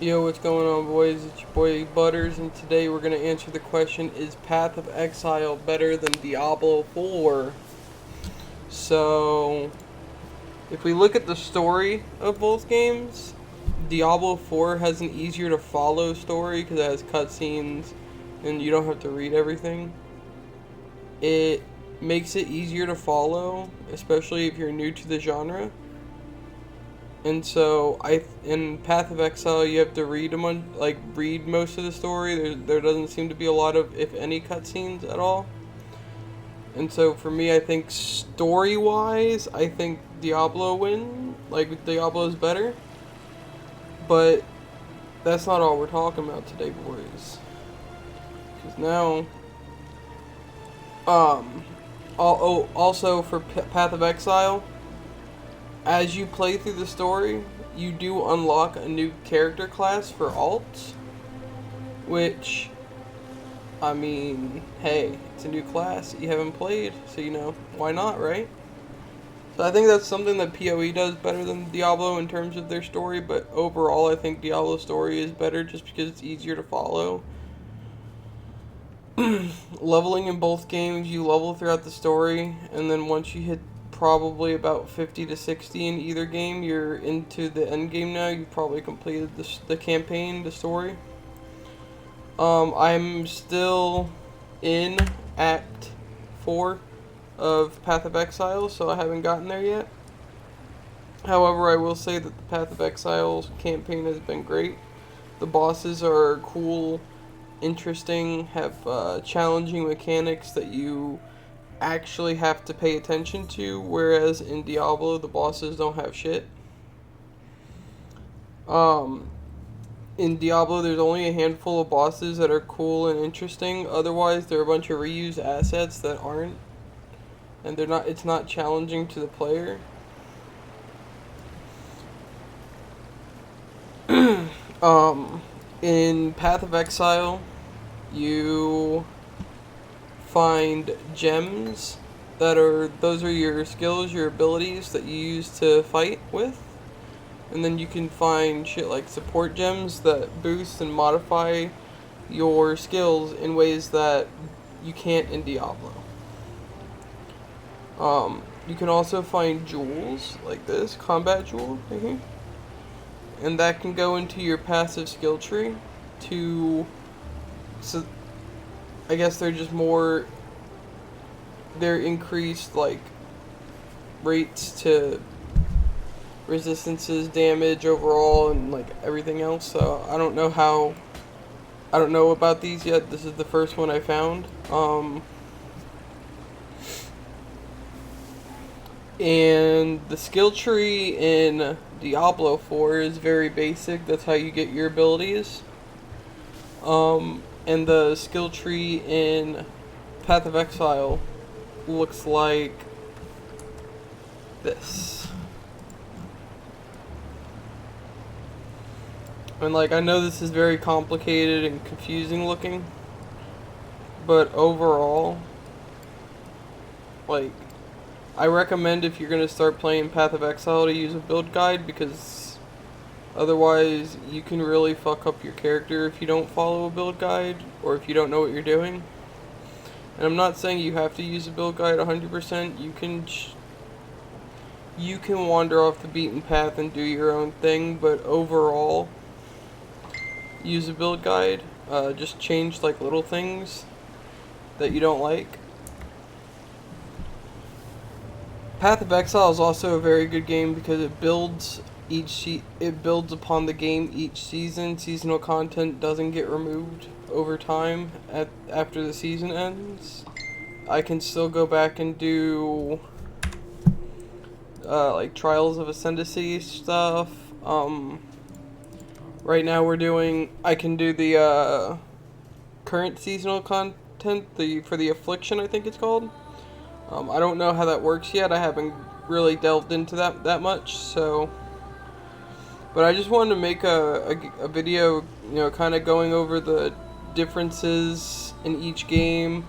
Yo, what's going on, boys? It's your boy Butters, and today we're going to answer the question, is Path of Exile better than Diablo 4? So, if we look at the story of both games, Diablo 4 has an easier to follow story because it has cutscenes and you don't have to read everything. It makes it easier to follow, especially if you're new to the genre. And so in Path of Exile you have to read read most of the story. There doesn't seem to be a lot of, if any, cutscenes at all. And so for me, I think story wise, I think Diablo is better. But that's not all we're talking about today, boys. Because now, also for Path of Exile, as you play through the story, you do unlock a new character class for alts, which, I mean, hey, it's a new class that you haven't played, so why not, right? So I think that's something that PoE does better than Diablo in terms of their story, but overall I think Diablo's story is better just because it's easier to follow. Leveling in both games, you level throughout the story, and then once you hit probably about 50 to 60 in either game, you're into the end game now. You've probably completed the campaign, the story. I'm still in Act 4 of Path of Exile, so I haven't gotten there yet. However, I will say that the Path of Exile campaign has been great. The bosses are cool, interesting, have challenging mechanics that you actually have to pay attention to, whereas in Diablo the bosses don't have shit. In Diablo there's only a handful of bosses that are cool and interesting. Otherwise they're a bunch of reused assets that aren't, and it's not challenging to the player. In Path of Exile you find gems those are your skills, your abilities that you use to fight with. And then you can find shit like support gems that boost and modify your skills in ways that you can't in Diablo. You can also find jewels like this, combat jewel right here. And that can go into your passive skill tree so I guess they're increased rates to resistances, damage overall, and everything else. So I don't know about these yet. This is the first one I found. And the skill tree in Diablo 4 is very basic. That's how you get your abilities. And the skill tree in Path of Exile looks like this. And I know this is very complicated and confusing looking, but overall, I recommend, if you're going to start playing Path of Exile, to use a build guide, because otherwise you can really fuck up your character if you don't follow a build guide or if you don't know what you're doing. And I'm not saying you have to use a build guide 100%. You can wander off the beaten path and do your own thing, but overall, use a build guide. Just change little things that you don't like. Path of Exile is also a very good game because it builds upon the game each season. Seasonal content doesn't get removed over time after the season ends. I can still go back and do Trials of Ascendancy stuff. Right now I can do the current seasonal content, for the Affliction, I think it's called. I don't know how that works yet. I haven't really delved into that much, so. But I just wanted to make a video, kind of going over the differences in each game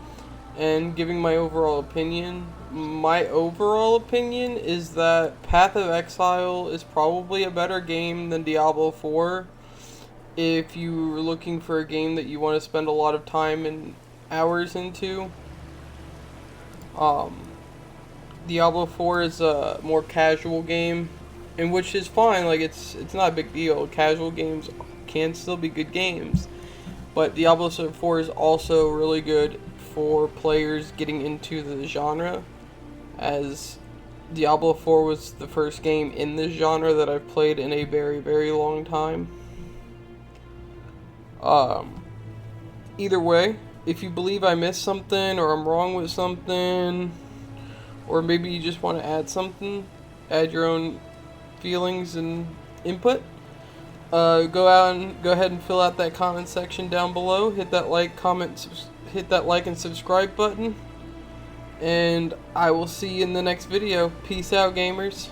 and giving my overall opinion. My overall opinion is that Path of Exile is probably a better game than Diablo 4. if you're looking for a game that you want to spend a lot of time and hours into, um, Diablo 4 is a more casual game, and which is fine. Like it's not a big deal. Casual games can still be good games, but Diablo 4 is also really good for players getting into the genre, as Diablo 4 was the first game in this genre that I've played in a very, very long time. Um, Either way, if you believe I missed something or I'm wrong with something, or maybe you just want to add something, add your own feelings and input, go ahead and fill out that comment section down below. Hit that hit that like and subscribe button, and I will see you in the next video. Peace out, gamers.